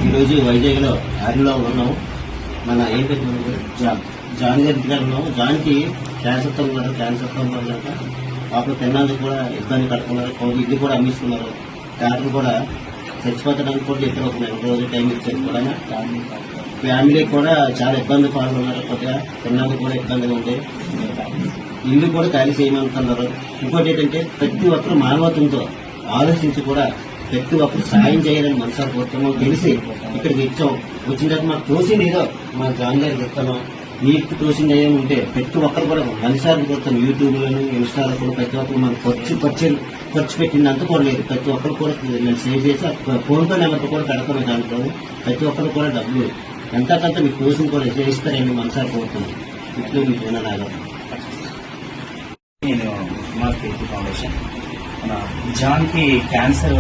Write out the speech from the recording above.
ఈరోజు వైజాగ్లో ఆరిలో ఉన్నాం. మన ఏంటి జాన్ గారి ఇంటికాడ ఉన్నాం. జాన్కి క్యాన్సర్తో ఉన్నారు. క్యాన్సర్తో ఉన్నారు కనుక పాపం తిన్నందుకు కూడా ఇబ్బంది పడుతున్నారు. ఇల్లు కూడా అమ్మిస్తున్నారు. డాక్టర్ కూడా చచ్చిపోతాడానికి కూడా ఇక్కడ ఒక 2 రోజులు టైం ఇచ్చారు కూడా. ఫ్యామిలీ కూడా చాలా ఇబ్బంది పాల్గొన్నారు. కొద్దిగా తిన్నందుకు కూడా ఇబ్బందిగా ఉంది. ఇల్లు కూడా ఖాళీ చేయమంటున్నారు. ఇంకోటి ఏంటంటే ప్రతి ఒక్కరు మానవత్వంతో ఆలోచించి కూడా ప్రతి ఒక్కరు సాయం చేయాలని మనసారి కోరుతున్నాం. తెలిసి ఇక్కడికి వచ్చాం. వచ్చిన తర్వాత మాకు తోసింది ఏదో మా జాన్ గారికి చెప్తాను. మీకు తోసింది ఏమి ఉంటే ప్రతి ఒక్కరు కూడా మనసారి కోరుతాం. యూట్యూబ్లోను ఇన్స్టాలో కూడా ప్రతి ఒక్కరు మనకు ఖర్చు పెట్టినంత కూడా లేదు. ప్రతి ఒక్కరు కూడా నేను సేవ్ చేసి ఫోన్పే నెంబర్ కూడా పెడతాను. దాంట్లో ప్రతి ఒక్కరు కూడా డబ్బులు ఎంతకంత మీకు తోసింది కూడా చేయిస్తారని మనసారి కోరుతున్నాం. ఇట్లు మీకు వినలాగా నేను మా ఫౌండేషన్ మన జాన్కి క్యాన్సర్